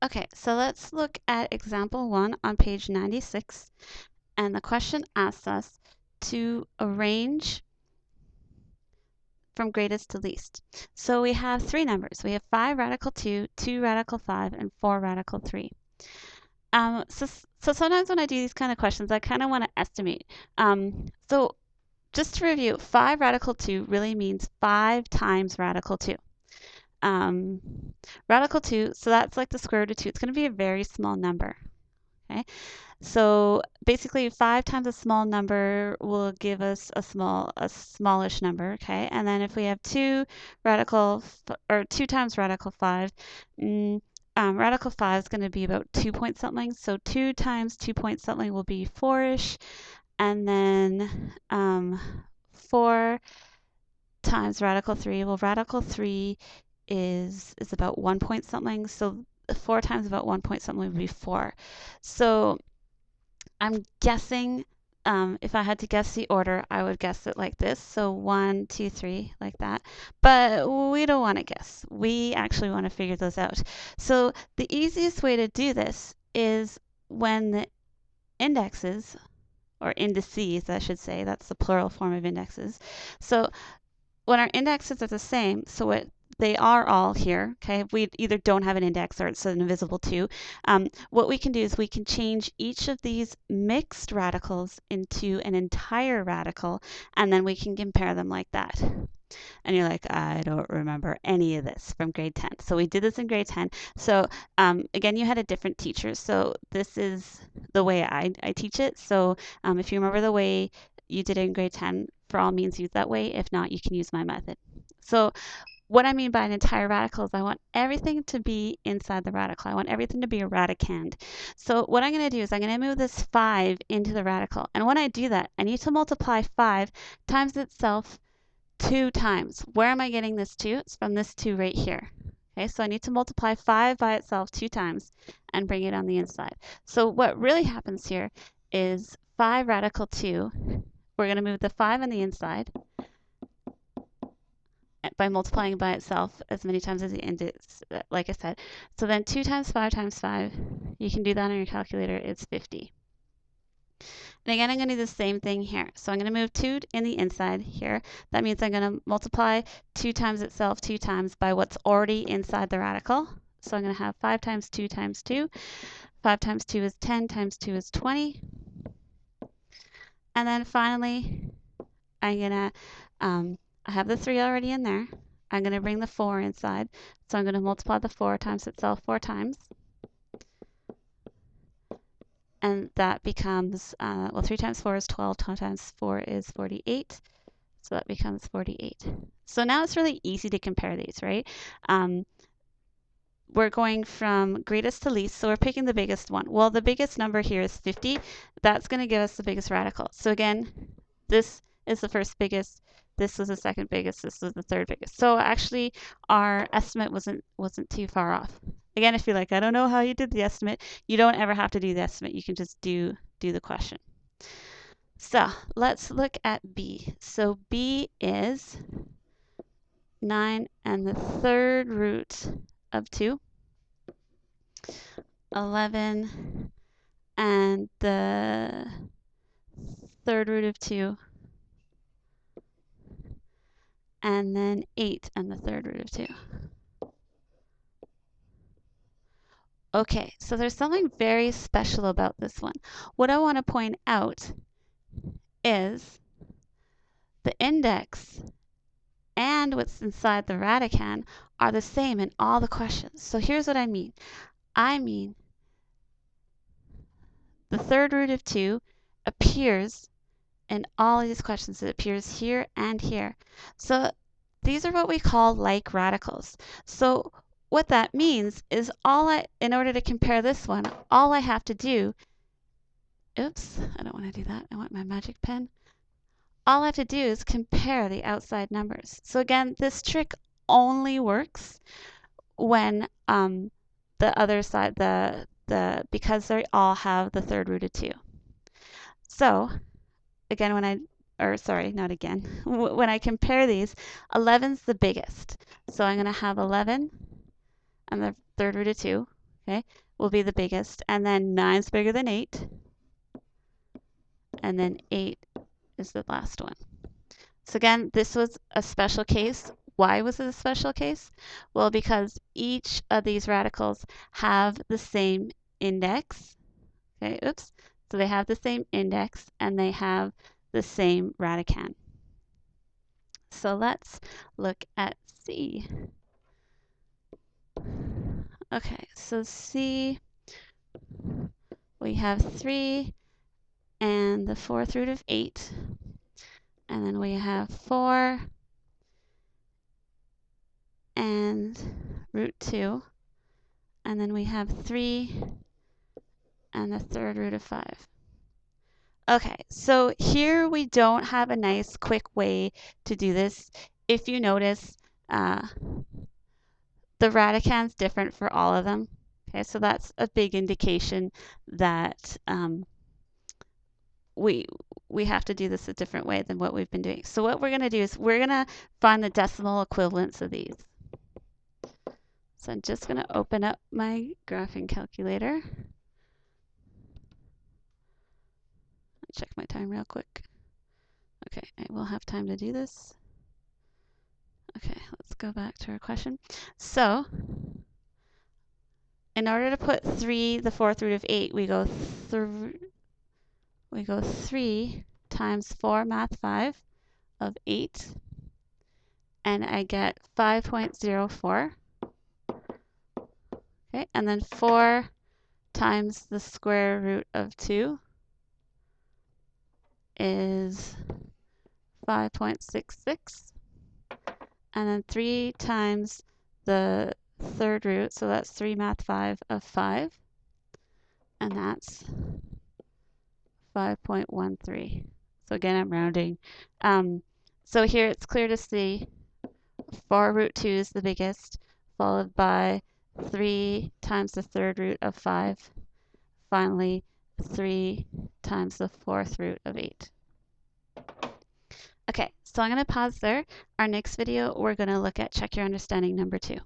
Okay, so let's look at example 1 on page 96. And the question asks us to arrange from greatest to least. So we have three numbers. We have 5 radical 2, 2 radical 5, and 4 radical 3. So sometimes when I do these kind of questions, I kind of want to estimate. So just to review, 5 radical 2 really means 5 times radical 2. Um, Radical 2, so that's like the square root of 2. It's going to be a very small number. Okay, so basically 5 times a small number will give us a smallish number. Okay, and then if we have 2 times radical 5, mm, radical 5 is going to be about 2 point something. So 2 times 2 point something will be 4-ish, and then 4 times radical 3. Well, radical 3 is about 1 point something. So 4 times about 1 point something would be 4. So I'm guessing, if I had to guess the order, I would guess it like this. So 1, 2, 3, like that. But we don't want to guess. We actually want to figure those out. So the easiest way to do this is when the indexes, or indices, I should say, that's the plural form of indexes. So when our indexes are the same, so they are all here, okay? We either don't have an index or it's an invisible 2. What we can do is we can change each of these mixed radicals into an entire radical, and then we can compare them like that. And you're like, I don't remember any of this from grade 10. So we did this in grade 10. So again, you had a different teacher. So this is the way I teach it. So if you remember the way you did it in grade 10, for all means use that way. If not, you can use my method. So what I mean by an entire radical is I want everything to be inside the radical. I want everything to be a radicand. So what I'm going to do is I'm going to move this 5 into the radical. And when I do that, I need to multiply 5 times itself 2 times. Where am I getting this 2? It's from this 2 right here. Okay, so I need to multiply 5 by itself 2 times and bring it on the inside. So what really happens here is 5 radical 2. We're going to move the 5 on the inside by multiplying by itself as many times as the index, like I said. So then 2 times 5, you can do that on your calculator, it's 50. And again, I'm going to do the same thing here. So I'm going to move 2 in the inside here. That means I'm going to multiply 2 times itself 2 times by what's already inside the radical. So I'm going to have 5 times 2 times 2. 5 times 2 is 10, times 2 is 20. And then finally, I'm going to, I have the 3 already in there. I'm going to bring the 4 inside. So I'm going to multiply the 4 times itself 4 times. And that becomes, well, 3 times 4 is 12, 12 times 4 is 48. So that becomes 48. So now it's really easy to compare these, right? We're going from greatest to least, so we're picking the biggest one. Well, the biggest number here is 50. That's going to give us the biggest radical. So again, this is the first biggest, this was the second biggest, this was the third biggest. So actually, our estimate wasn't too far off. Again, if you're like, I don't know how you did the estimate, you don't ever have to do the estimate. You can just do the question. So let's look at B. So B is 9 and the third root of 2, 11 and the third root of 2, and then 8 and the third root of 2. Okay, so there's something very special about this one. What I want to point out is the index and what's inside the radicand are the same in all the questions. So here's what I mean. I mean the third root of 2 appears in all of these questions. It appears here and here. So these are what we call like radicals. So what that means is in order to compare this one, all I have to do, oops, I don't want to do that. I want my magic pen. All I have to do is compare the outside numbers. So again, this trick only works when the other side, because they all have the third root of 2. So again, when I compare these, 11's the biggest. So I'm going to have 11 and the third root of 2. okay, will be the biggest. And then 9 is bigger than 8. And then 8 is the last one. So again, this was a special case. Why was it a special case? Well, because each of these radicals have the same index. Okay, oops. So they have the same index and they have the same radicand. So let's look at C. Okay, so C, we have 3 and the 4th root of 8. And then we have 4 and root 2. And then we have 3 and the 3rd root of 5. Okay, so here we don't have a nice quick way to do this. If you notice, the radicand's different for all of them. Okay, so that's a big indication that we have to do this a different way than what we've been doing. So what we're going to do is we're going to find the decimal equivalents of these. So I'm just going to open up my graphing calculator. Check my time real quick. Okay, I will have time to do this. Okay, let's go back to our question. So, in order to put 3, the 4th root of 8, we go 3 times 4 math 5 of 8, and I get 5.04. Okay, and then 4 times the square root of 2 is 5.66. And then 3 times the 3rd root, so that's 3 math 5 of 5. And that's 5.13. So again, I'm rounding. So here it's clear to see 4 root 2 is the biggest, followed by 3 times the 3rd root of 5. Finally, 3 times the 4th root of 8. Okay, so I'm going to pause there. Our next video, we're going to look at Check Your Understanding number 2.